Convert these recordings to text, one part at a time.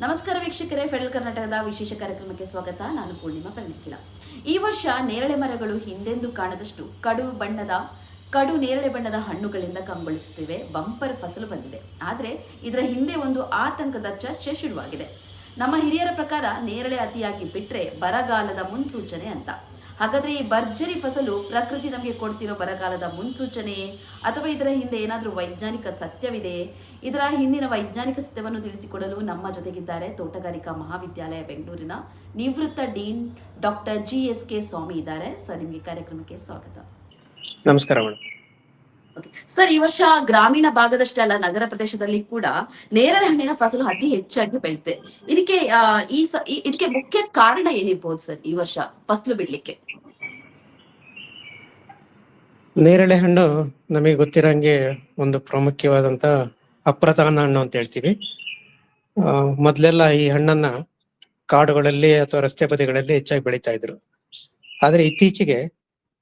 ನಮಸ್ಕಾರ ವೀಕ್ಷಕರೇ, ಫೆಡರಲ್ ಕರ್ನಾಟಕದ ವಿಶೇಷ ಕಾರ್ಯಕ್ರಮಕ್ಕೆ ಸ್ವಾಗತ. ನಾನು ಪೂರ್ಣಿಮಾ ಪರ್ಣಿಕಿಲ. ಈ ವರ್ಷ ನೇರಳೆ ಮರಗಳು ಹಿಂದೆಂದೂ ಕಾಣದಷ್ಟು ಕಡು ನೇರಳೆ ಬಣ್ಣದ ಹಣ್ಣುಗಳಿಂದ ಕಂಗೊಳಿಸುತ್ತಿವೆ. ಬಂಪರ್ ಫಸಲು ಬಂದಿದೆ. ಆದರೆ ಇದರ ಹಿಂದೆ ಒಂದು ಆತಂಕದ ಚರ್ಚೆ ಶುರುವಾಗಿದೆ. ನಮ್ಮ ಹಿರಿಯರ ಪ್ರಕಾರ ನೇರಳೆ ಅತಿಯಾಗಿ ಬಿಟ್ರೆ ಬರಗಾಲದ ಮುನ್ಸೂಚನೆ ಅಂತ. ಹಾಗಾದ್ರೆ ಈ ಭರ್ಜರಿ ಫಸಲು ಪ್ರಕೃತಿ ನಮಗೆ ಕೊಡ್ತಿರೋ ಬರಗಾಲದ ಮುನ್ಸೂಚನೆಯೇ, ಅಥವಾ ಇದರ ಹಿಂದೆ ಏನಾದರೂ ವೈಜ್ಞಾನಿಕ ಸತ್ಯವಿದೆಯೇ? ಇದರ ಹಿಂದಿನ ವೈಜ್ಞಾನಿಕ ಸತ್ಯವನ್ನು ತಿಳಿಸಿಕೊಡಲು ನಮ್ಮ ಜೊತೆಗಿದ್ದಾರೆ ತೋಟಗಾರಿಕಾ ಮಹಾವಿದ್ಯಾಲಯ ಬೆಂಗಳೂರಿನ ನಿವೃತ್ತ ಡೀನ್ ಡಾಕ್ಟರ್ GSK ಸ್ವಾಮಿ ಇದ್ದಾರೆ. ಸರ್, ನಿಮಗೆ ಕಾರ್ಯಕ್ರಮಕ್ಕೆ ಸ್ವಾಗತ. ನಮಸ್ಕಾರ ಮೇಡಮ್. ಸರ್, ಈ ವರ್ಷ ಗ್ರಾಮೀಣ ಭಾಗದಷ್ಟೇ ಅಲ್ಲ, ನಗರ ಪ್ರದೇಶದಲ್ಲಿ ಕೂಡ ನೇರಳೆ ಹಣ್ಣಿನ ಫಸಲು ಅತಿ ಹೆಚ್ಚಾಗಿ ಬೆಳೆದಿದೆ. ಇದಕ್ಕೆ ಮುಖ್ಯ ಕಾರಣ ಏನಿರ್ಬೋದು ಸರ್ ಈ ವರ್ಷ ಫಸಲು ಬಿಡ್ಲಿಕ್ಕೆ? ನೇರಳೆ ಹಣ್ಣು ನಮಗೆ ಗೊತ್ತಿರಂಗೆ ಒಂದು ಪ್ರಾಮುಖ್ಯವಾದಂತ ಅಪ್ರಧಾನ ಹಣ್ಣು ಅಂತ ಹೇಳ್ತೀವಿ. ಮೊದ್ಲೆಲ್ಲ ಈ ಹಣ್ಣನ್ನ ಕಾಡುಗಳಲ್ಲಿ ಅಥವಾ ರಸ್ತೆ ಬದಿಗಳಲ್ಲಿ ಹೆಚ್ಚಾಗಿ ಬೆಳೀತಾ ಇದ್ರು. ಆದ್ರೆ ಇತ್ತೀಚೆಗೆ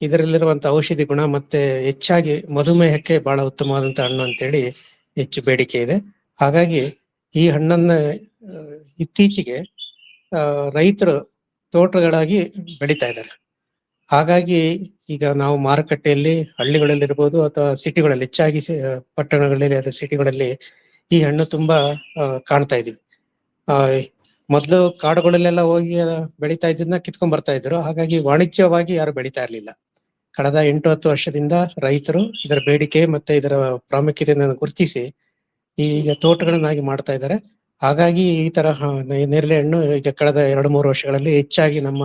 ಇದರಲ್ಲಿರುವಂತ ಔಷಧಿ ಗುಣ ಮತ್ತೆ ಹೆಚ್ಚಾಗಿ ಮಧುಮೇಹಕ್ಕೆ ಬಹಳ ಉತ್ತಮವಾದಂತ ಹಣ್ಣು ಅಂತೇಳಿ ಹೆಚ್ಚು ಬೇಡಿಕೆ ಇದೆ. ಹಾಗಾಗಿ ಈ ಹಣ್ಣನ್ನ ಇತ್ತೀಚೆಗೆ ರೈತರು ತೋಟಗಳಾಗಿ ಬೆಳೀತಾ ಇದ್ದಾರೆ. ಹಾಗಾಗಿ ಈಗ ನಾವು ಮಾರುಕಟ್ಟೆಯಲ್ಲಿ ಹಳ್ಳಿಗಳಲ್ಲಿರ್ಬೋದು ಅಥವಾ ಸಿಟಿಗಳಲ್ಲಿ, ಹೆಚ್ಚಾಗಿ ಪಟ್ಟಣಗಳಲ್ಲಿ ಅಥವಾ ಸಿಟಿಗಳಲ್ಲಿ ಈ ಹಣ್ಣು ತುಂಬಾ ಕಾಣ್ತಾ ಇದೀವಿ. ಮೊದಲು ಕಾಡುಗಳಲ್ಲೆಲ್ಲ ಹೋಗಿ ಬೆಳೀತಾ ಇದ್ದನ್ನ ಕಿತ್ಕೊಂಡ್ ಬರ್ತಾ ಇದ್ರು. ಹಾಗಾಗಿ ವಾಣಿಜ್ಯವಾಗಿ ಯಾರು ಬೆಳೀತಾ ಇರ್ಲಿಲ್ಲ. ಕಳೆದ 8-10 ವರ್ಷದಿಂದ ರೈತರು ಇದರ ಬೇಡಿಕೆ ಮತ್ತೆ ಇದರ ಪ್ರಾಮುಖ್ಯತೆಯನ್ನು ಗುರುತಿಸಿ ಈಗ ತೋಟಗಳನ್ನಾಗಿ ಮಾಡ್ತಾ ಇದ್ದಾರೆ. ಹಾಗಾಗಿ ಈ ತರ ನೇರಳೆ ಹಣ್ಣು ಈಗ ಕಳೆದ 2-3 ವರ್ಷಗಳಲ್ಲಿ ಹೆಚ್ಚಾಗಿ ನಮ್ಮ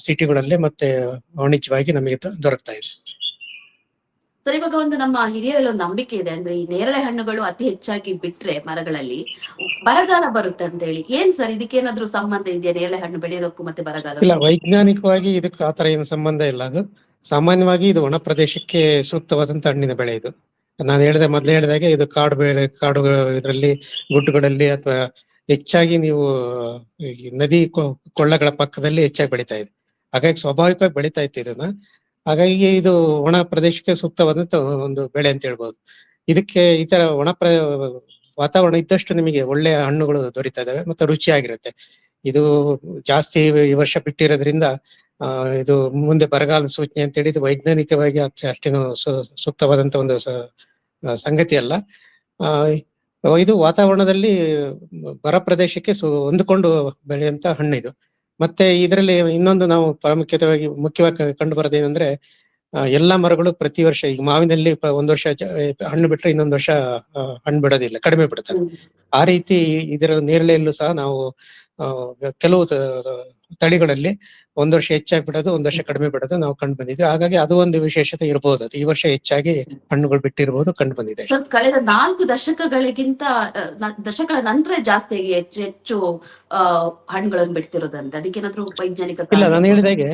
ಸಿಟಿಗಳಲ್ಲಿ ಮತ್ತೆ ವಾಣಿಜ್ಯವಾಗಿ ನಮಗೆ ದೊರಕ್ತಾ ಇದೆ. ಸರ್, ಇವಾಗ ಒಂದು ನಮ್ಮ ಹಿರಿಯರಲ್ಲಿ ಒಂದು ನಂಬಿಕೆ ಇದೆ, ಅಂದ್ರೆ ಈ ನೇರಳೆ ಹಣ್ಣುಗಳು ಅತಿ ಹೆಚ್ಚಾಗಿ ಬಿಟ್ರೆ ಮರಗಳಲ್ಲಿ ಬರಗಾಲ ಬರುತ್ತೆ ಅಂತ ಹೇಳಿ. ಏನ್ ಸರ್, ಇದಕ್ಕೇನಾದ್ರೂ ಸಂಬಂಧ ಇದೆಯಾ? ನೇರಳೆ ಹಣ್ಣು ಬೆಳೆಯೋದಕ್ಕೂ ಮತ್ತೆ ಬರಗಾಲ? ಇಲ್ಲ, ವೈಜ್ಞಾನಿಕವಾಗಿ ಇದಕ್ಕೆ ಆತರ ಏನು ಸಂಬಂಧ ಇಲ್ಲ. ಅದು ಸಾಮಾನ್ಯವಾಗಿ ಇದು ಒಣ ಪ್ರದೇಶಕ್ಕೆ ಸೂಕ್ತವಾದಂತ ಹಣ್ಣಿನ ಬೆಳೆ. ಇದು ನಾನು ಮೊದ್ಲು ಹೇಳಿದಾಗೆ ಇದು ಕಾಡು ಇದರಲ್ಲಿ ಗುಡ್ಡುಗಳಲ್ಲಿ ಅಥವಾ ಹೆಚ್ಚಾಗಿ ನೀವು ನದಿ ಕೊಳ್ಳಗಳ ಪಕ್ಕದಲ್ಲಿ ಹೆಚ್ಚಾಗಿ ಬೆಳೀತಾ ಇದೆ. ಹಾಗಾಗಿ ಸ್ವಾಭಾವಿಕವಾಗಿ ಬೆಳೀತಾ ಇತ್ತು ಇದನ್ನ. ಹಾಗಾಗಿ ಇದು ಒಣ ಪ್ರದೇಶಕ್ಕೆ ಸೂಕ್ತವಾದಂತ ಒಂದು ಬೆಳೆ ಅಂತ ಹೇಳ್ಬೋದು. ಇದಕ್ಕೆ ಈ ತರ ವಾತಾವರಣ ಇದ್ದಷ್ಟು ನಿಮಗೆ ಒಳ್ಳೆಯ ಹಣ್ಣುಗಳು ದೊರೀತಾ ಇದಾವೆ ಮತ್ತೆ ರುಚಿಯಾಗಿರುತ್ತೆ. ಇದು ಜಾಸ್ತಿ ಈ ವರ್ಷ ಬಿಟ್ಟಿರೋದ್ರಿಂದ ಇದು ಮುಂದೆ ಬರಗಾಲ ಸೂಚನೆ ಅಂತೇಳಿ ಇದು ವೈಜ್ಞಾನಿಕವಾಗಿ ಅಷ್ಟೇನು ಸೂಕ್ತವಾದಂತ ಒಂದು ಸಂಗತಿ ಅಲ್ಲ. ಇದು ವಾತಾವರಣದಲ್ಲಿ ಬರ ಪ್ರದೇಶಕ್ಕೆ ಹೊಂದಿಕೊಂಡು ಬೆಳೆಯುವಂತ ಹಣ್ಣು ಇದು. ಮತ್ತೆ ಇದರಲ್ಲಿ ಇನ್ನೊಂದು ನಾವು ಮುಖ್ಯವಾಗಿ ಕಂಡು ಬರೋದೇನಂದ್ರೆ, ಎಲ್ಲಾ ಮರಗಳು ಪ್ರತಿ ವರ್ಷ, ಈಗ ಮಾವಿನಲ್ಲಿ ಒಂದ್ ವರ್ಷ ಹಣ್ಣು ಬಿಟ್ರೆ ಇನ್ನೊಂದು ವರ್ಷ ಹಣ್ಣು ಬಿಡೋದಿಲ್ಲ, ಕಡಿಮೆ ಬಿಡುತ್ತವೆ. ಆ ರೀತಿ ಇದರ ನೇರಳೆಯಲ್ಲೂ ಸಹ ನಾವು ಕೆಲವು ತಳಿಗಳಲ್ಲಿ ಒಂದ್ ವರ್ಷ ಹೆಚ್ಚಾಗಿ ಬಿಡೋದು, ಒಂದ್ ವರ್ಷ ಕಡಿಮೆ ಬಿಡೋದು ನಾವು ಕಂಡು ಬಂದಿದ್ವಿ. ಹಾಗಾಗಿ ಅದು ಒಂದು ವಿಶೇಷತೆ ಇರಬಹುದು. ಅದು ಈ ವರ್ಷ ಹೆಚ್ಚಾಗಿ ಹಣ್ಣುಗಳು ಬಿಟ್ಟಿರಬಹುದು, ಕಂಡು ಬಂದಿದೆ. ಕಳೆದ 4 ದಶಕಗಳ ನಂತರ ಜಾಸ್ತಿ ಹೆಚ್ಚು ಹಣ್ಣುಗಳನ್ನು ಬಿಡ್ತಿರೋದಂತೆ. ಅದಕ್ಕೇನಾದ್ರೂ ವೈಜ್ಞಾನಿಕ? ಇಲ್ಲ, ನಾನು ಹೇಳಿದಾಗೆ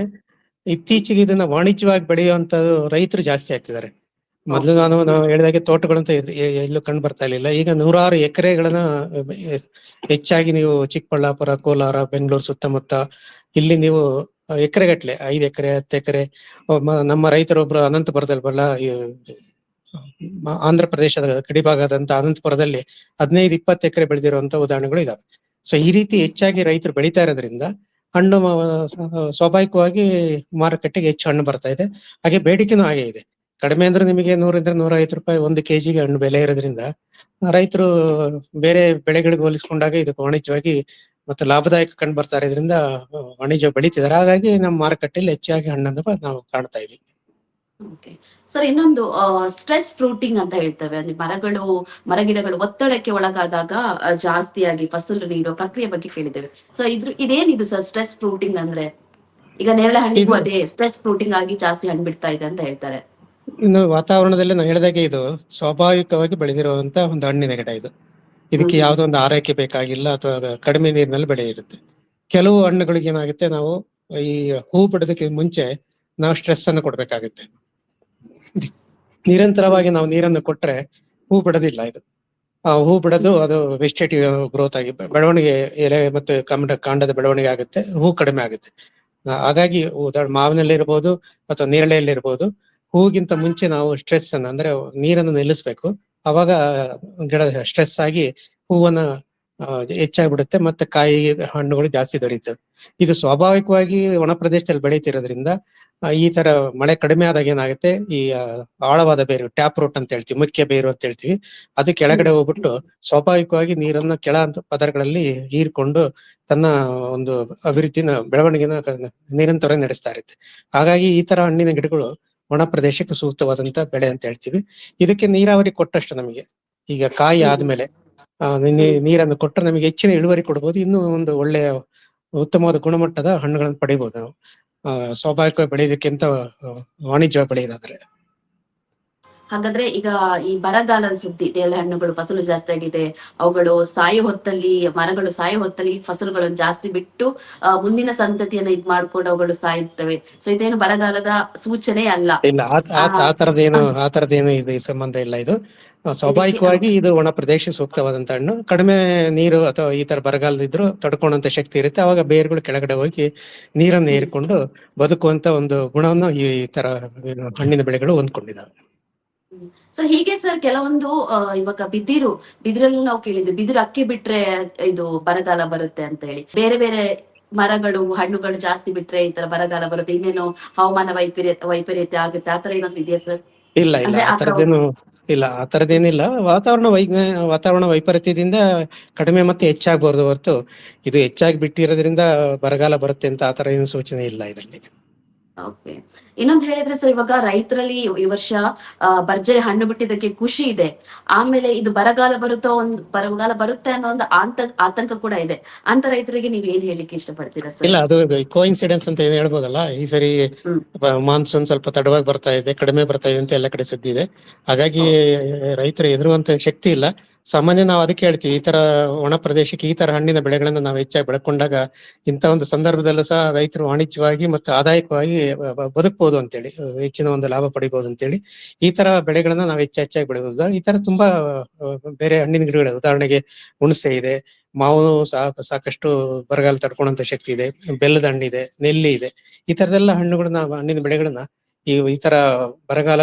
ಇತ್ತೀಚೆಗೆ ಇದನ್ನ ವಾಣಿಜ್ಯವಾಗಿ ಬೆಳೆಯುವಂತದ್ದು ರೈತರು ಜಾಸ್ತಿ ಆಗ್ತಿದ್ದಾರೆ. ಮೊದ್ಲು ನಾವು ಹೇಳಿದಾಗೆ ತೋಟಗಳಂತ ಎಲ್ಲೂ ಕಂಡು ಬರ್ತಾ ಇರ್ಲಿಲ್ಲ. ಈಗ 100 ಎಕರೆಗಳನ್ನ ಹೆಚ್ಚಾಗಿ ನೀವು ಚಿಕ್ಕಬಳ್ಳಾಪುರ, ಕೋಲಾರ, ಬೆಂಗಳೂರು ಸುತ್ತಮುತ್ತ ಇಲ್ಲಿ ನೀವು ಎಕರೆಗಟ್ಲೆ 5 ಎಕರೆ 10 ಎಕರೆ ನಮ್ಮ ರೈತರೊಬ್ರು ಅನಂತಪುರದಲ್ಲಿ ಆಂಧ್ರ ಪ್ರದೇಶದ ಗಡಿಭಾಗದಂತ ಅನಂತಪುರದಲ್ಲಿ 15-20 ಎಕರೆ ಬೆಳೆದಿರುವಂತ ಉದಾಹರಣೆಗಳು ಇದಾವೆ. ಸೊ ಈ ರೀತಿ ಹೆಚ್ಚಾಗಿ ರೈತರು ಬೆಳೀತಾ ಇರೋದ್ರಿಂದ ಹಣ್ಣು ಸ್ವಾಭಾವಿಕವಾಗಿ ಮಾರುಕಟ್ಟೆಗೆ ಹೆಚ್ಚು ಹಣ್ಣು ಬರ್ತಾ ಇದೆ. ಹಾಗೆ ಬೇಡಿಕೆನೂ ಹಾಗೆ ಇದೆ. ಕಡಿಮೆ ಅಂದ್ರೆ ನಿಮಗೆ 100-150 ರೂಪಾಯಿ 1 kg ಹಣ್ಣು ಬೆಲೆ ಇರೋದ್ರಿಂದ ರೈತರು ಬೇರೆ ಬೆಳೆಗಳಿಗೆ ಹೋಲಿಸ್ಕೊಂಡಾಗ ಇದಕ್ಕೆ ವಾಣಿಜ್ಯವಾಗಿ ಮತ್ತೆ ಲಾಭದಾಯಕ ಕಂಡು ಬರ್ತಾ ಇರೋದ್ರಿಂದ ವಾಣಿಜ್ಯ ಬೆಳೀತಿದ್ದಾರೆ. ಹಾಗಾಗಿ ನಮ್ಮ ಮಾರುಕಟ್ಟೆಯಲ್ಲಿ ಹೆಚ್ಚಾಗಿ ಹಣ್ಣನ್ನು ನಾವು ಕಾಣ್ತಾ ಇದೀವಿ. ಸರ್, ಇನ್ನೊಂದು ಸ್ಟ್ರೆಸ್ ಫ್ರೂಟಿಂಗ್ ಅಂತ ಹೇಳ್ತೇವೆ. ಅಂದ್ರೆ ಮರಗಿಡಗಳು ಒತ್ತಡಕ್ಕೆ ಒಳಗಾದಾಗ ಜಾಸ್ತಿಯಾಗಿ ಫಸಲು ನೀಡುವ ಪ್ರಕ್ರಿಯೆ ಬಗ್ಗೆ ಕೇಳಿದ್ದೇವೆ. ಸೊ ಇದೇನಿದು ಸರ್ ಸ್ಟ್ರೆಸ್ ಫ್ರೂಟಿಂಗ್ ಅಂದ್ರೆ? ಈಗ ನೇರಳೆ ಹಣ್ಣಿಗೂ ಅದೇ ಸ್ಟ್ರೆಸ್ ಫ್ರೂಟಿಂಗ್ ಆಗಿ ಜಾಸ್ತಿ ಹಣ್ಣು ಬಿಡ್ತಾ ಇದೆ ಅಂತ ಹೇಳ್ತಾರೆ. ಇನ್ನು ವಾತಾವರಣದಲ್ಲಿ ನಾನು ಹೇಳಿದಾಗೆ ಇದು ಸ್ವಾಭಾವಿಕವಾಗಿ ಬೆಳೆದಿರುವಂತ ಒಂದು ಹಣ್ಣಿನ ಗಿಡ ಇದು. ಇದಕ್ಕೆ ಯಾವುದೋ ಒಂದು ಆರೈಕೆ ಬೇಕಾಗಿಲ್ಲ ಅಥವಾ ಕಡಿಮೆ ನೀರಿನಲ್ಲಿ ಬೆಳೆಯಿರುತ್ತೆ. ಕೆಲವು ಹಣ್ಣುಗಳಿಗೆ ಏನಾಗುತ್ತೆ, ನಾವು ಈ ಹೂ ಬಿಡೋದಕ್ಕೆ ಮುಂಚೆ ನಾವು ಸ್ಟ್ರೆಸ್ ಅನ್ನು ಕೊಡ್ಬೇಕಾಗುತ್ತೆ. ನಿರಂತರವಾಗಿ ನಾವು ನೀರನ್ನು ಕೊಟ್ರೆ ಹೂ ಬಿಡೋದಿಲ್ಲ. ಇದು ಹೂ ಬಿಡೋದು ಅದು ವೆಜಿಟೇಟಿವ್ ಗ್ರೋತ್ ಆಗಿ ಬೆಳವಣಿಗೆ, ಎಲೆ ಮತ್ತು ಕಾಂಡದ ಬೆಳವಣಿಗೆ ಆಗುತ್ತೆ, ಹೂ ಕಡಿಮೆ ಆಗುತ್ತೆ. ಹಾಗಾಗಿ ಮಾವಿನಲ್ಲಿ ಇರ್ಬೋದು ಅಥವಾ ನೇರಳೆಯಲ್ಲಿ ಇರ್ಬೋದು, ಹೂಗಿಂತ ಮುಂಚೆ ನಾವು ಸ್ಟ್ರೆಸ್ ಅನ್ನ ಅಂದ್ರೆ ನೀರನ್ನು ನಿಲ್ಲಿಸ್ಬೇಕು. ಅವಾಗ ಗಿಡ ಸ್ಟ್ರೆಸ್ ಆಗಿ ಹೂವನ್ನ ಹೆಚ್ಚಾಗ್ಬಿಡುತ್ತೆ, ಮತ್ತೆ ಕಾಯಿ ಹಣ್ಣುಗಳು ಜಾಸ್ತಿ ದೊರೆಯುತ್ತವೆ. ಇದು ಸ್ವಾಭಾವಿಕವಾಗಿ ಒಣ ಪ್ರದೇಶದಲ್ಲಿ ಬೆಳೀತಿರೋದ್ರಿಂದ ಈ ತರ ಮಳೆ ಕಡಿಮೆ ಆದಾಗ ಏನಾಗುತ್ತೆ, ಈ ಆಳವಾದ ಬೇರು, ಟ್ಯಾಪ್ ರೂಟ್ ಅಂತ ಹೇಳ್ತೀವಿ, ಮುಖ್ಯ ಬೇರು ಅಂತ ಹೇಳ್ತೀವಿ, ಅದು ಕೆಳಗಡೆ ಹೋಗ್ಬಿಟ್ಟು ಸ್ವಾಭಾವಿಕವಾಗಿ ನೀರನ್ನ ಕೆಳ ಪದರಗಳಲ್ಲಿ ಹೀರ್ಕೊಂಡು ತನ್ನ ಒಂದು ಅಭಿವೃದ್ಧಿನ, ಬೆಳವಣಿಗೆನ ನಿರಂತರ ನಡೆಸ್ತಾ ಇರುತ್ತೆ. ಹಾಗಾಗಿ ಈ ತರ ಹಣ್ಣಿನ ಗಿಡಗಳು ಒಣ ಪ್ರದೇಶಕ್ಕೆ ಸೂಕ್ತವಾದಂತ ಬೆಳೆ ಅಂತ ಹೇಳ್ತೀವಿ. ಇದಕ್ಕೆ ನೀರಾವರಿ ಕೊಟ್ಟಷ್ಟು ನಮಗೆ, ಈಗ ಕಾಯಿ ಆದ್ಮೇಲೆ ನೀರನ್ನು ಕೊಟ್ಟರೆ ನಮಗೆ ಹೆಚ್ಚಿನ ಇಳುವರಿ ಕೊಡ್ಬೋದು, ಇನ್ನೂ ಒಂದು ಒಳ್ಳೆಯ ಉತ್ತಮವಾದ ಗುಣಮಟ್ಟದ ಹಣ್ಣುಗಳನ್ನು ಪಡಿಬಹುದು ನಾವು ಸ್ವಾಭಾವಿಕವಾಗಿ ಬೆಳೆಯೋದಕ್ಕಿಂತ ವಾಣಿಜ್ಯ ಬೆಳೆಯೋದಾದ್ರೆ. ಹಾಗಾದ್ರೆ ಈಗ ಈ ಬರಗಾಲದ ಸುದ್ದಿ, ನೇರಳೆ ಹಣ್ಣುಗಳು ಫಸಲು ಜಾಸ್ತಿ ಆಗಿದೆ, ಅವುಗಳು ಸಾಯೋ ಹೊತ್ತಲ್ಲಿ, ಮರಗಳು ಸಾಯೋ ಹೊತ್ತಲ್ಲಿ ಫಸಲುಗಳನ್ನು ಜಾಸ್ತಿ ಬಿಟ್ಟು ಮುಂದಿನ ಸಂತತಿಯನ್ನ ಇದ್ ಮಾಡ್ಕೊಂಡು ಅವುಗಳು ಸಾಯುತ್ತವೆ. ಸೊ ಇದೇನು ಬರಗಾಲದ ಸೂಚನೆ ಅಲ್ಲ. ಇಲ್ಲ, ಆ ತರದೇನು ಇದು ಸಂಬಂಧ ಇಲ್ಲ. ಇದು ಸ್ವಾಭಾವಿಕವಾಗಿ ಇದು ಒಣ ಪ್ರದೇಶ ಸೂಕ್ತವಾದಂತ ಹಣ್ಣು. ಕಡಿಮೆ ನೀರು ಅಥವಾ ಈ ತರ ಬರಗಾಲದಿದ್ರು ತಡ್ಕೊಳ್ಳುವಂತ ಶಕ್ತಿ ಇರುತ್ತೆ. ಅವಾಗ ಬೇರುಗಳು ಕೆಳಗಡೆ ಹೋಗಿ ನೀರನ್ನು ಹೀರಿಕೊಂಡು ಬದುಕುವಂತ ಒಂದು ಗುಣವನ್ನು ಈ ತರ ಹಣ್ಣಿನ ಬೆಳೆಗಳು ಹೊಂದ್ಕೊಂಡಿದ್ದಾವೆ. ಸೊ ಹೀಗೆ ಸರ್ ಕೆಲವೊಂದು ಇವಾಗ ಬಿದಿರಲ್ಲಿ ನಾವು ಕೇಳಿದ್ವಿ, ಬಿದಿರು ಅಕ್ಕಿ ಬಿಟ್ರೆ ಇದು ಬರಗಾಲ ಬರುತ್ತೆ ಅಂತ ಹೇಳಿ. ಬೇರೆ ಬೇರೆ ಮರಗಳು, ಹಣ್ಣುಗಳು ಜಾಸ್ತಿ ಬಿಟ್ರೆ ಈ ತರ ಬರಗಾಲ ಬರುತ್ತೆ, ಇನ್ನೇನು ಹವಾಮಾನ ವೈಪರೀತ್ಯ ಆಗುತ್ತೆ, ಆತರ ಏನಾದ್ರು ಇದೆಯಾ ಸರ್? ಇಲ್ಲ, ಆ ತರದೇನಿಲ್ಲ. ವಾತಾವರಣ ವೈಪರೀತ್ಯದಿಂದ ಕಡಿಮೆ ಮತ್ತೆ ಹೆಚ್ಚಾಗಬಾರ್ದು ಹೊರತು ಇದು ಹೆಚ್ಚಾಗಿ ಬಿಟ್ಟಿರೋದ್ರಿಂದ ಬರಗಾಲ ಬರುತ್ತೆ ಅಂತ ಆತರ ಏನು ಸೂಚನೆ ಇಲ್ಲ ಇದರಲ್ಲಿ. ಓಕೆ. ಇನ್ನೊಂದು ಹೇಳಿದ್ರೆ ಸರ್, ಇವಾಗ ರೈತರಲ್ಲಿ ಈ ವರ್ಷ ಭರ್ಜರಿ ಹಣ್ಣು ಬಿಟ್ಟಿದ್ದಕ್ಕೆ ಖುಷಿ ಇದೆ. ಆಮೇಲೆ ಇದು ಬರಗಾಲ ಬರುತ್ತೆ ಅನ್ನೋ ಒಂದು ಆತಂಕ ಕೂಡ ಇದೆ. ಅಂತ ರೈತರಿಗೆ ನೀವ್ ಏನ್ ಹೇಳಿಕ್ಕೆ ಇಷ್ಟಪಡ್ತೀರಾ ಸರ್? ಇಲ್ಲ, ಅದು ಕೋಇನ್ಸಿಡೆನ್ಸ್ ಅಂತ ಏನು ಹೇಳ್ಬೋದಲ್ಲ. ಈ ಸರಿ ಮಾನ್ಸೂನ್ ಸ್ವಲ್ಪ ತಡವಾಗಿ ಬರ್ತಾ ಇದೆ, ಕಡಿಮೆ ಬರ್ತಾ ಇದೆ ಅಂತ ಎಲ್ಲ ಕಡೆ ಸುದ್ದಿ ಇದೆ. ಹಾಗಾಗಿ ರೈತರು ಎದುರುವಂತ ಶಕ್ತಿ ಇಲ್ಲ. ಸಾಮಾನ್ಯ ನಾವು ಅದಕ್ಕೆ ಹೇಳ್ತೀವಿ, ಈ ತರ ಒಣ ಪ್ರದೇಶಕ್ಕೆ ಈ ತರ ಹಣ್ಣಿನ ಬೆಳೆಗಳನ್ನ ನಾವು ಹೆಚ್ಚಾಗಿ ಬೆಳ್ಕೊಂಡಾಗ ಇಂತ ಒಂದು ಸಂದರ್ಭದಲ್ಲೂ ಸಹ ರೈತರು ವಾಣಿಜ್ಯವಾಗಿ ಮತ್ತು ಆದಾಯಕವಾಗಿ ಬದುಕಬಹುದು ಅಂತೇಳಿ, ಹೆಚ್ಚಿನ ಒಂದು ಲಾಭ ಪಡಿಬಹುದು ಅಂತೇಳಿ ಈ ತರ ಬೆಳೆಗಳನ್ನ ನಾವು ಹೆಚ್ಚಾಗಿ ಬೆಳೆಬಹುದು. ಈ ತರ ತುಂಬಾ ಬೇರೆ ಹಣ್ಣಿನ ಗಿಡಗಳು, ಉದಾಹರಣೆಗೆ ಹುಣಸೆ ಇದೆ, ಮಾವು ಸಾಕಷ್ಟು ಬರಗಾಲ ತಡ್ಕೊಳ್ಳುವಂತ ಶಕ್ತಿ ಇದೆ, ಬೆಲ್ಲದ ಹಣ್ಣಿದೆ, ನೆಲ್ಲಿ ಇದೆ. ಈ ತರದೆಲ್ಲ ಹಣ್ಣಿನ ಬೆಳೆಗಳನ್ನ ಈ ತರ ಬರಗಾಲ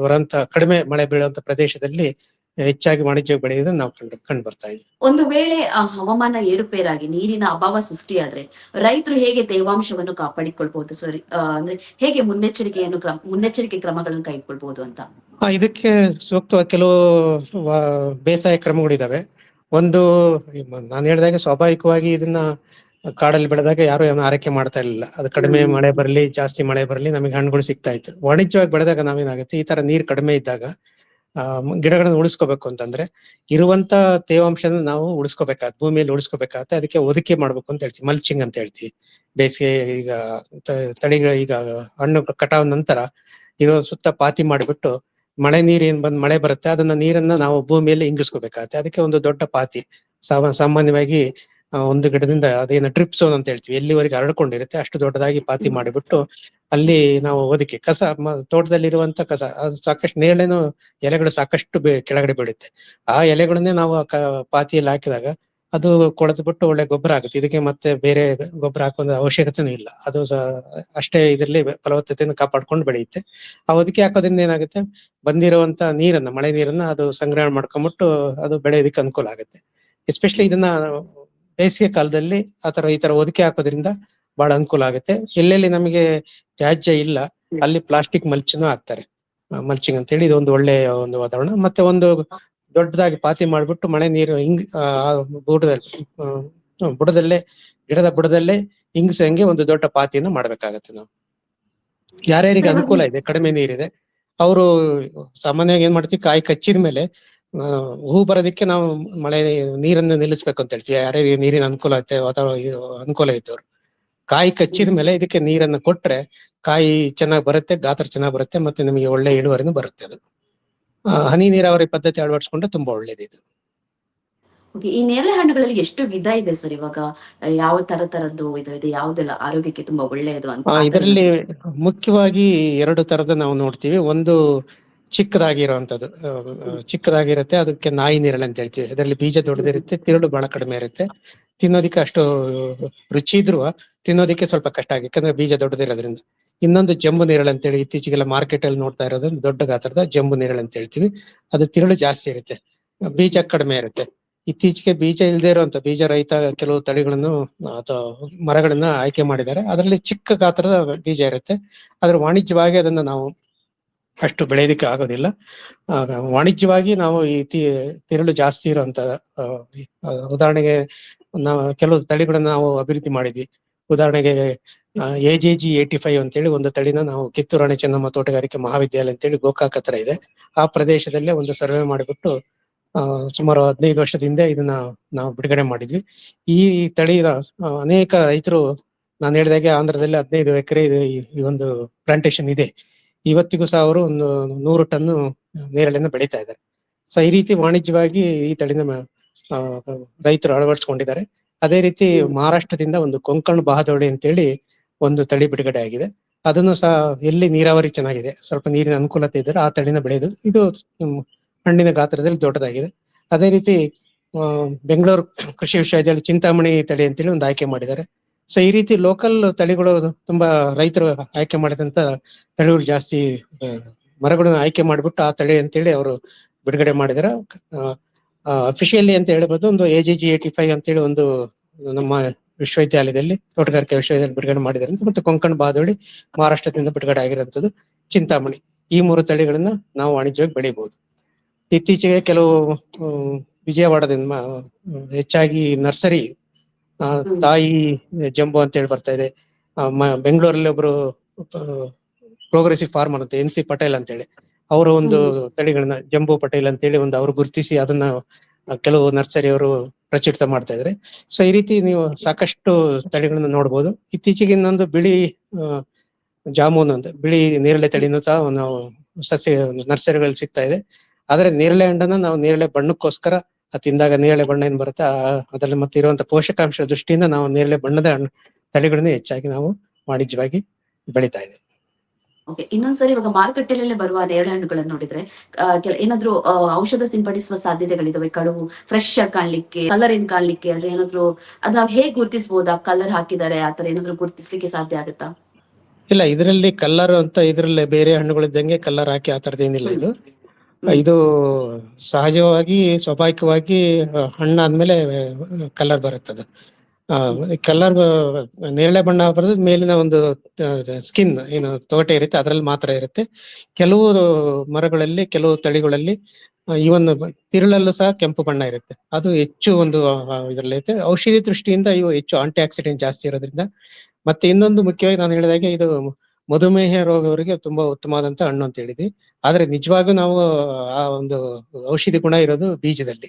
ಬರುವಂತ, ಕಡಿಮೆ ಮಳೆ ಬೀಳುವಂತ ಪ್ರದೇಶದಲ್ಲಿ ಹೆಚ್ಚಾಗಿ ವಾಣಿಜ್ಯ ಬೆಳೆಯೋದನ್ನ ನಾವು ಕಂಡು ಬರ್ತಾ ಇದ್ದೀವಿ. ಒಂದು ವೇಳೆ ಹವಾಮಾನ ಏರುಪೇರಾಗಿ ನೀರಿನ ಅಭಾವ ಸೃಷ್ಟಿಯಾದ್ರೆ ರೈತರು ಹೇಗೆ ತೇವಾಂಶವನ್ನು ಕಾಪಾಡಿಕೊಳ್ಬಹುದು ಸರ್? ಅಂದ್ರೆ ಹೇಗೆ ಮುನ್ನೆಚ್ಚರಿಕೆ ಕ್ರಮಗಳನ್ನು ಕೈಗೊಳ್ಬಹುದು ಅಂತ? ಇದಕ್ಕೆ ಸೂಕ್ತವಾದ ಕೆಲವು ಬೇಸಾಯ ಕ್ರಮಗಳಿದಾವೆ. ಒಂದು, ನಾನು ಹೇಳಿದಾಗ ಸ್ವಾಭಾವಿಕವಾಗಿ ಇದನ್ನ ಕಾಡಲ್ಲಿ ಬೆಳೆದಾಗ ಯಾರು ಆರೈಕೆ ಮಾಡ್ತಾ ಇರ್ಲಿಲ್ಲ. ಅದು ಕಡಿಮೆ ಮಳೆ ಬರಲಿ, ಜಾಸ್ತಿ ಮಳೆ ಬರಲಿ, ನಮಗೆ ಹಣ್ಣುಗಳು ಸಿಗ್ತಾ ಇತ್ತು. ವಾಣಿಜ್ಯವಾಗಿ ಬೆಳೆದಾಗ ನಾವೇನಾಗುತ್ತೆ, ಈ ತರ ನೀರ್ ಕಡಿಮೆ ಇದ್ದಾಗ ಗಿಡಗಳನ್ನ ಉಳಿಸ್ಕೋಬೇಕು ಅಂತಂದ್ರೆ ಇರುವಂತ ತೇವಾಂಶನ ನಾವು ಉಳಿಸ್ಕೋಬೇಕಾಗತ್ತೆ, ಭೂಮಿಯಲ್ಲಿ ಉಳಿಸ್ಕೋಬೇಕಾಗತ್ತೆ. ಅದಕ್ಕೆ ಒದಕೆ ಮಾಡ್ಬೇಕು ಅಂತ ಹೇಳ್ತೀವಿ, ಮಲ್ಚಿಂಗ್ ಅಂತ ಹೇಳ್ತೀವಿ. ಬೇಸಿಗೆ ಈಗ ಈಗ ಹಣ್ಣು ಕಟಾವ್ ನಂತರ ಇರೋ ಸುತ್ತ ಪಾತಿ ಮಾಡಿಬಿಟ್ಟು ಮಳೆ ನೀರು ಮಳೆ ಬರುತ್ತೆ, ಅದನ್ನ ನೀರನ್ನ ನಾವು ಭೂಮಿಯಲ್ಲಿ ಇಂಗಿಸ್ಕೋಬೇಕಾಗತ್ತೆ. ಅದಕ್ಕೆ ಒಂದು ದೊಡ್ಡ ಪಾತಿ, ಸಾಮಾನ್ಯವಾಗಿ ಒಂದು ಗಿಡದಿಂದ ಅದೇನು ಡ್ರಿಪ್ ಝೋನ್ ಅಂತ ಹೇಳ್ತೀವಿ, ಎಲ್ಲಿವರೆಗೆ ಹರಡ್ಕೊಂಡಿರುತ್ತೆ ಅಷ್ಟು ದೊಡ್ಡದಾಗಿ ಪಾತಿ ಮಾಡಿಬಿಟ್ಟು ಅಲ್ಲಿ ನಾವು ಒದಕೆ ತೋಟದಲ್ಲಿರುವಂತ ಕಸ, ಅದು ಸಾಕಷ್ಟು ನೇರಳೆನು ಎಲೆಗಳು ಸಾಕಷ್ಟು ಕೆಳಗಡೆ ಬೀಳುತ್ತೆ. ಆ ಎಲೆಗಳನ್ನೇ ನಾವು ಪಾತಿಯಲ್ಲಿ ಹಾಕಿದಾಗ ಅದು ಕೊಳೆದ್ಬಿಟ್ಟು ಒಳ್ಳೆ ಗೊಬ್ಬರ ಆಗುತ್ತೆ. ಇದಕ್ಕೆ ಮತ್ತೆ ಬೇರೆ ಗೊಬ್ಬರ ಹಾಕೋ ಅವಶ್ಯಕತೆನೂ ಇಲ್ಲ. ಅದು ಅಷ್ಟೇ ಇದರಲ್ಲಿ ಫಲವತ್ತತೆಯನ್ನು ಕಾಪಾಡ್ಕೊಂಡು ಬೆಳೆಯುತ್ತೆ. ಆ ಒದಕೆ ಹಾಕೋದ್ರಿಂದ ಏನಾಗುತ್ತೆ, ಬಂದಿರುವಂತ ನೀರನ್ನ, ಮಳೆ ನೀರನ್ನ ಅದು ಸಂಗ್ರಹಣೆ ಮಾಡ್ಕೊಂಡ್ಬಿಟ್ಟು ಅದು ಬೆಳೆಯೋದಕ್ಕೆ ಅನುಕೂಲ ಆಗುತ್ತೆ. ಎಸ್ಪೆಷಲಿ ಇದನ್ನ ಬೇಸಿಗೆ ಕಾಲದಲ್ಲಿ ಈ ತರ ಒದಕೆ ಹಾಕೋದ್ರಿಂದ ಬಹಳ ಅನುಕೂಲ ಆಗುತ್ತೆ. ಎಲ್ಲೆಲ್ಲಿ ನಮಗೆ ತ್ಯಾಜ್ಯ ಇಲ್ಲ ಅಲ್ಲಿ ಪ್ಲಾಸ್ಟಿಕ್ ಮಲ್ಚಿನೂ ಹಾಕ್ತಾರೆ, ಮಲ್ಚಿಂಗ್ ಅಂತ ಹೇಳಿ. ಇದು ಒಂದು ಒಳ್ಳೆಯ ಒಂದು ವಾತಾವರಣ. ಮತ್ತೆ ಒಂದು ದೊಡ್ಡದಾಗಿ ಪಾತಿ ಮಾಡ್ಬಿಟ್ಟು ಮಳೆ ನೀರು ಗಿಡದ ಬುಡದಲ್ಲೇ ಹಿಂಗ್ಸಂಗೆ ಒಂದು ದೊಡ್ಡ ಪಾತಿಯನ್ನು ಮಾಡ್ಬೇಕಾಗತ್ತೆ ನಾವು. ಯಾರ್ಯಾರಿಗೆ ಅನುಕೂಲ ಇದೆ, ಕಡಿಮೆ ನೀರಿದೆ, ಅವರು ಸಾಮಾನ್ಯವಾಗಿ ಏನ್ ಮಾಡ್ತೀವಿ, ಕಾಯಿ ಕಚ್ಚಿದ ಮೇಲೆ ಹೂ ಬರೋದಕ್ಕೆ ನಾವು ಮಳೆ ನೀರನ್ನು ನಿಲ್ಲಿಸ್ಬೇಕು ಅಂತ ಹೇಳ್ತೀವಿ. ಯಾರ್ಯಾರಿಗೆ ನೀರಿನ ಅನುಕೂಲ ಐತೆ, ಅನುಕೂಲ ಇದ್ದವ್ರು ಕಾಯಿ ಕಚ್ಚಿದ ಮೇಲೆ ಇದಕ್ಕೆ ನೀರನ್ನು ಕೊಟ್ರೆ ಕಾಯಿ ಚೆನ್ನಾಗಿ ಬರುತ್ತೆ, ಗಾತ್ರ ಚೆನ್ನಾಗಿ ಬರುತ್ತೆ, ಮತ್ತೆ ನಿಮಗೆ ಒಳ್ಳೆ ಇಳುವರಿನೂ ಬರುತ್ತೆ. ಅದು ಹನಿ ನೀರಾವರಿ ಪದ್ಧತಿ ಅಳವಡಿಸ್ಕೊಂಡ್ರೆ ತುಂಬಾ ಒಳ್ಳೇದು ಇದು. ಈ ನೇರಳೆ ಹಣ್ಣುಗಳಲ್ಲಿ ಎಷ್ಟು ವಿಧ ಇದೆ ಸರ್? ಇವಾಗ ಯಾವ ತರದ್ದು ಇದೆ, ಯಾವುದೆಲ್ಲ ಆರೋಗ್ಯಕ್ಕೆ ತುಂಬಾ ಒಳ್ಳೆಯದು ಅಂತ? ಇದರಲ್ಲಿ ಮುಖ್ಯವಾಗಿ 2 ತರದ ನಾವು ನೋಡ್ತೀವಿ. ಒಂದು ಚಿಕ್ಕದಾಗಿರುವಂತದ್ದು, ಚಿಕ್ಕದಾಗಿರುತ್ತೆ, ಅದಕ್ಕೆ ನಾಯಿ ನೇರಳೆ ಅಂತ ಹೇಳ್ತೀವಿ. ಇದರಲ್ಲಿ ಬೀಜ ದೊಡ್ಡದಿರುತ್ತೆ, ತಿರುಳು ಬಹಳ ಕಡಿಮೆ ಇರುತ್ತೆ, ತಿನ್ನೋದಿಕ್ಕೆ ಅಷ್ಟು ರುಚಿ ಇದ್ರು ತಿನ್ನೋದಿಕ್ಕೆ ಸ್ವಲ್ಪ ಕಷ್ಟ ಆಗುತ್ತೆ, ಯಾಕಂದ್ರೆ ಬೀಜ ದೊಡ್ಡದಿರೋದ್ರಿಂದ. ಇನ್ನೊಂದು ಜಂಬು ನೇರಳೆ ಅಂತೇಳಿ ಇತ್ತೀಚೆಗೆಲ್ಲ ಮಾರ್ಕೆಟ್ ಅಲ್ಲಿ ನೋಡ್ತಾ ಇರೋದು, ದೊಡ್ಡ ಗಾತ್ರದ ಜಂಬು ನೇರಳೆ ಅಂತ ಹೇಳ್ತೀವಿ. ಅದು ತಿರುಳು ಜಾಸ್ತಿ ಇರುತ್ತೆ, ಬೀಜ ಕಡಿಮೆ ಇರುತ್ತೆ. ಇತ್ತೀಚೆಗೆ ಬೀಜ ಇಲ್ಲದೆ ಇರುವಂತ ಬೀಜ ರಹಿತ ಕೆಲವು ತಳಿಗಳನ್ನು ಅಥವಾ ಮರಗಳನ್ನ ಆಯ್ಕೆ ಮಾಡಿದ್ದಾರೆ. ಅದರಲ್ಲಿ ಚಿಕ್ಕ ಗಾತ್ರದ ಬೀಜ ಇರುತ್ತೆ. ಆದ್ರೆ ವಾಣಿಜ್ಯವಾಗಿ ಅದನ್ನ ನಾವು ಅಷ್ಟು ಬೆಳೆಯೋದಕ್ಕೆ ಆಗೋದಿಲ್ಲ. ವಾಣಿಜ್ಯವಾಗಿ ನಾವು ತಿರುಳು ಜಾಸ್ತಿ ಇರುವಂತ ಉದಾಹರಣೆಗೆ ನಾವು ಕೆಲವು ತಳಿಗಳನ್ನ ನಾವು ಅಭಿವೃದ್ಧಿ ಮಾಡಿದ್ವಿ. ಉದಾಹರಣೆಗೆ AJG 85 ಅಂತೇಳಿ ಒಂದು ತಳಿನ ನಾವು ಕಿತ್ತೂರು ರಾಣಿ ಚೆನ್ನಮ್ಮ ತೋಟಗಾರಿಕೆ ಮಹಾವಿದ್ಯಾಲಯ ಅಂತೇಳಿ ಗೋಕಾಕ್ ಹತ್ರ ಇದೆ. ಆ ಪ್ರದೇಶದಲ್ಲೇ ಒಂದು ಸರ್ವೆ ಮಾಡಿಬಿಟ್ಟು ಸುಮಾರು 15 ವರ್ಷದ ಹಿಂದೆ ಇದನ್ನ ನಾವು ಬಿಡುಗಡೆ ಮಾಡಿದ್ವಿ. ಈ ತಳಿನ ಅನೇಕ ರೈತರು, ನಾನು ಹೇಳಿದಾಗೆ ಆಂಧ್ರದಲ್ಲಿ 15 ಎಕರೆ ಈ ಒಂದು ಪ್ಲಾಂಟೇಶನ್ ಇದೆ. ಇವತ್ತಿಗೂ ಸಹ ಅವರು ಒಂದು 100 ಟನ್ ನೇರಳೆನ ಬೆಳೀತಾ ಇದ್ದಾರೆ. ಸೊ ಈ ರೀತಿ ವಾಣಿಜ್ಯವಾಗಿ ಈ ತಳಿನ ರೈತರು ಅಳವಡಿಸ್ಕೊಂಡಿದ್ದಾರೆ. ಅದೇ ರೀತಿ ಮಹಾರಾಷ್ಟ್ರದಿಂದ ಒಂದು ಕೊಂಕಣ್ ಬಹಾದೋಳಿ ಅಂತೇಳಿ ಒಂದು ತಳಿ ಬಿಡುಗಡೆ ಆಗಿದೆ. ಅದನ್ನು ಸಹ ಎಲ್ಲಿ ನೀರಾವರಿ ಚೆನ್ನಾಗಿದೆ, ಸ್ವಲ್ಪ ನೀರಿನ ಅನುಕೂಲತೆ ಇದ್ದರೆ ಆ ತಳಿನ ಬೆಳೆಯೋದು. ಇದು ಹಣ್ಣಿನ ಗಾತ್ರದಲ್ಲಿ ದೊಡ್ಡದಾಗಿದೆ. ಅದೇ ರೀತಿ ಬೆಂಗಳೂರು ಕೃಷಿ ವಿಶ್ವವಿದ್ಯಾಲಯ ಚಿಂತಾಮಣಿ ತಳಿ ಅಂತೇಳಿ ಒಂದು ಆಯ್ಕೆ ಮಾಡಿದ್ದಾರೆ. ಸೊ ಈ ರೀತಿ ಲೋಕಲ್ ತಳಿಗಳು ತುಂಬಾ ರೈತರು ಆಯ್ಕೆ ಮಾಡಿದಂತ ತಳಿಗಳು ಜಾಸ್ತಿ ಮರಗಳನ್ನ ಆಯ್ಕೆ ಮಾಡಿಬಿಟ್ಟು ಆ ತಳಿ ಅಂತೇಳಿ ಅವರು ಬಿಡುಗಡೆ ಮಾಡಿದಾರೆ. ಅಫಿಷಿಯಲಿ ಅಂತ ಹೇಳ್ಬೋದು ಒಂದು AJG 85 ಅಂತೇಳಿ ಒಂದು ನಮ್ಮ ವಿಶ್ವವಿದ್ಯಾಲಯದಲ್ಲಿ ತೋಟಗಾರಿಕೆ ವಿಶ್ವವಿದ್ಯಾಲಯ ಬಿಡುಗಡೆ ಮಾಡಿದಾರೆ. ಮತ್ತೆ ಕೊಂಕಣ್ ಬಹಾದೋಳಿ ಮಹಾರಾಷ್ಟ್ರದಿಂದ ಬಿಡುಗಡೆ ಆಗಿರುವಂತದ್ದು ಚಿಂತಾಮಣಿ. ಈ 3 ತಳಿಗಳನ್ನ ನಾವು ವಾಣಿಜ್ಯವಾಗಿ ಬೆಳಿಬಹುದು. ಇತ್ತೀಚೆಗೆ ಕೆಲವು ವಿಜಯವಾಡದಿಂದ ಹೆಚ್ಚಾಗಿ ನರ್ಸರಿ ತಾಯಿ ಜಂಬೋ ಅಂತ ಹೇಳಿ ಬರ್ತಾ ಇದೆ. ಬೆಂಗಳೂರಲ್ಲಿ ಒಬ್ರು ಪ್ರೋಗ್ರೆಸಿವ್ ಫಾರ್ಮರ್ ಅಂತ NC ಪಟೇಲ್ ಅಂತೇಳಿ ಅವರು ಒಂದು ತಳಿಗಳನ್ನ ಜಂಬೋ ಪಟೇಲ್ ಅಂತೇಳಿ ಒಂದು ಅವರು ಗುರುತಿಸಿ ಅದನ್ನ ಕೆಲವು ನರ್ಸರಿಯವರು ಪ್ರಚುರಿತ ಮಾಡ್ತಾ ಇದ್ದಾರೆ. ಸೊ ಈ ರೀತಿ ನೀವು ಸಾಕಷ್ಟು ತಳಿಗಳನ್ನ ನೋಡ್ಬೋದು. ಇತ್ತೀಚೆಗೆ ಇನ್ನೊಂದು ಬಿಳಿ ಜಾಮೂನ್ ಅಂತ ಬಿಳಿ ನೇರಳೆ ತಳಿನೂ ಸಹ ನಾವು ನರ್ಸರಿಗಳಲ್ಲಿ ಸಿಗ್ತಾ ಇದೆ. ಆದ್ರೆ ನೇರಳೆ ಹಣ್ಣನ್ನ ನಾವು ನೇರಳೆ ಬಣ್ಣಕ್ಕೋಸ್ಕರ ತಿಂದಾಗ ನೇರಳೆ ಬಣ್ಣ ಏನ್ ಬರುತ್ತೆ ಅದರಲ್ಲಿ ಮತ್ತೆ ಇರುವಂತ ಪೋಷಕಾಂಶ ದೃಷ್ಟಿಯಿಂದ ನಾವು ನೇರಳೆ ಬಣ್ಣದ ತಳಿಗಳನ್ನ ಹೆಚ್ಚಾಗಿ ನಾವು ವಾಣಿಜ್ಯವಾಗಿ ಬೆಳಿತಾ ಇದ್ದೇವೆ. ಓಕೆ, ಇನ್ನೊಂದ್ಸರಿ ಇವಾಗ ಮಾರುಕಟ್ಟೆಯಲ್ಲೇ ಬರುವ ನೇರಳೆ ಹಣ್ಣುಗಳನ್ನು ನೋಡಿದ್ರೆ ಏನಾದ್ರು ಔಷಧ ಸಿಂಪಡಿಸುವ ಸಾಧ್ಯತೆಗಳಿದಾವೆ? ಕಡುವು ಫ್ರೆಶ್ ಆಗಿ ಕಾಣ್ಲಿಕ್ಕೆ, ಕಲರ್ ಏನ್ ಕಾಣ್ಲಿಕ್ಕೆ, ಅಂದ್ರೆ ಏನಾದ್ರು ಅದ್ ನಾವ್ ಹೇಗ್ ಗುರ್ತಿಸಬಹುದಾ? ಕಲರ್ ಹಾಕಿದ್ದಾರೆ ಆತರ ಏನಾದ್ರು ಗುರ್ತಿಸ್ಲಿಕ್ಕೆ ಸಾಧ್ಯ ಆಗುತ್ತಾ? ಇಲ್ಲ, ಇದರಲ್ಲಿ ಕಲ್ಲರ್ ಅಂತ ಇದ್ರಲ್ಲಿ ಬೇರೆ ಹಣ್ಣುಗಳಿದ್ದಂಗೆ ಕಲ್ಲರ್ ಹಾಕಿ ಆ ತರದೇನಿಲ್ಲ. ಇದು ಸಹಜವಾಗಿ ಸ್ವಾಭಾವಿಕವಾಗಿ ಹಣ್ಣಾದ್ಮೇಲೆ ಕಲರ್ ಬರುತ್ತದು. ಕಲರ್ ನೇರಳೆ ಬಣ್ಣ ಬರೋದು ಮೇಲಿನ ಒಂದು ಸ್ಕಿನ್ ಏನು ತೊಗಟೆ ಇರುತ್ತೆ ಅದರಲ್ಲಿ ಮಾತ್ರ ಇರುತ್ತೆ. ಕೆಲವು ಮರಗಳಲ್ಲಿ, ಕೆಲವು ತಳಿಗಳಲ್ಲಿ ಇವನ್ ತಿರುಳಲ್ಲೂ ಸಹ ಕೆಂಪು ಬಣ್ಣ ಇರುತ್ತೆ. ಅದು ಹೆಚ್ಚು ಒಂದು ಇದರಲ್ಲಿ ಇರುತ್ತೆ. ಔಷಧಿ ದೃಷ್ಟಿಯಿಂದ ಇವು ಹೆಚ್ಚು ಆಂಟಿ ಆಕ್ಸಿಡೆಂಟ್ ಜಾಸ್ತಿ ಇರೋದ್ರಿಂದ. ಮತ್ತೆ ಇನ್ನೊಂದು ಮುಖ್ಯವಾಗಿ ನಾನು ಹೇಳಿದಾಗೆ ಇದು ಮಧುಮೇಹ ರೋಗವರಿಗೆ ತುಂಬಾ ಉತ್ತಮವಾದಂತ ಹಣ್ಣು ಅಂತ ಹೇಳಿದ್ವಿ. ಆದ್ರೆ ನಿಜವಾಗೂ ನಾವು ಆ ಒಂದು ಔಷಧಿ ಗುಣ ಇರೋದು ಬೀಜದಲ್ಲಿ.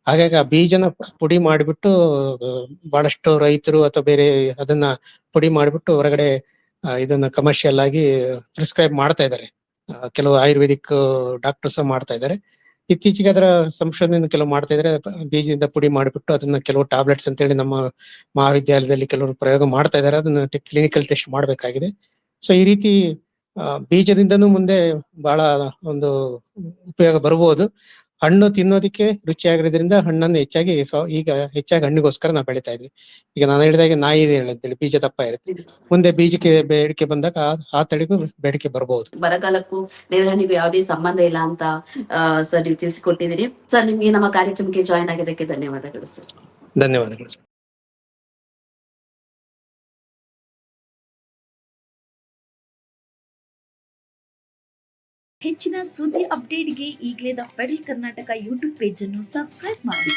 ಹಾಗಾಗಿ ಆ ಬೀಜನ ಪುಡಿ ಮಾಡಿಬಿಟ್ಟು ಬಹಳಷ್ಟು ರೈತರು ಅಥವಾ ಬೇರೆ ಅದನ್ನ ಪುಡಿ ಮಾಡಿಬಿಟ್ಟು ಹೊರಗಡೆ ಇದನ್ನ ಕಮರ್ಷಿಯಲ್ ಆಗಿ ಪ್ರಿಸ್ಕ್ರೈಬ್ ಮಾಡ್ತಾ ಇದ್ದಾರೆ. ಕೆಲವು ಆಯುರ್ವೇದಿಕ್ ಡಾಕ್ಟರ್ಸ್ ಮಾಡ್ತಾ ಇದ್ದಾರೆ. ಇತ್ತೀಚೆಗೆ ಅದರ ಸಂಶೋಧನೆ ಕೆಲವು ಮಾಡ್ತಾ ಇದ್ದಾರೆ. ಬೀಜದಿಂದ ಪುಡಿ ಮಾಡಿಬಿಟ್ಟು ಅದನ್ನ ಕೆಲವು ಟ್ಯಾಬ್ಲೆಟ್ಸ್ ಅಂತ ಹೇಳಿ ನಮ್ಮ ಮಹಾವಿದ್ಯಾಲಯದಲ್ಲಿ ಕೆಲವರು ಪ್ರಯೋಗ ಮಾಡ್ತಾ ಇದ್ದಾರೆ. ಅದನ್ನ ಕ್ಲಿನಿಕಲ್ ಟೆಸ್ಟ್ ಮಾಡಬೇಕಾಗಿದೆ. ಸೊ ಈ ರೀತಿ ಬೀಜದಿಂದನೂ ಮುಂದೆ ಬಹಳ ಒಂದು ಉಪಯೋಗ ಬರ್ಬೋದು. ಹಣ್ಣು ತಿನ್ನೋದಿಕ್ಕೆ ರುಚಿಯಾಗಿರೋದ್ರಿಂದ ಹಣ್ಣನ್ನು ಹೆಚ್ಚಾಗಿ ಈಗ ಹೆಚ್ಚಾಗಿ ಹಣ್ಣಿಗೋಸ್ಕರ ನಾವು ಬೆಳಿತಾ ಇದ್ವಿ. ಈಗ ನಾನು ಹೇಳಿದಾಗೆ ನಾಯಿ ಇದೆ ಅಂತೇಳಿ ಬೀಜ ದಪ್ಪ ಇರುತ್ತೆ, ಮುಂದೆ ಬೀಜಕ್ಕೆ ಬೇಡಿಕೆ ಬಂದಾಗ ಆ ತಳಿಗೂ ಬೇಡಿಕೆ ಬರಬಹುದು. ಬರಗಾಲಕ್ಕೂ ನೇರಳೆಹಣ್ಣಿಗೂ ಯಾವುದೇ ಸಂಬಂಧ ಇಲ್ಲ ಅಂತ ಸರ್ ನೀವು ತಿಳಿಸಿಕೊಟ್ಟಿದ್ದೀರಿ. ಸರ್, ನಿಮ್ಗೆ ನಮ್ಮ ಕಾರ್ಯಕ್ರಮಕ್ಕೆ ಜಾಯ್ನ್ ಆಗಿದ್ದಕ್ಕೆ ಧನ್ಯವಾದಗಳು ಸರ್. ಧನ್ಯವಾದಗಳು. ಹೆಚ್ಚಿನ ಸುದ್ದಿ ಅಪ್ಡೇಟ್ಗೆ ಈಗಲೇ the federal Karnataka YouTube page ಅನ್ನು ಸಬ್ಸ್ಕ್ರೈಬ್ ಮಾಡಿ.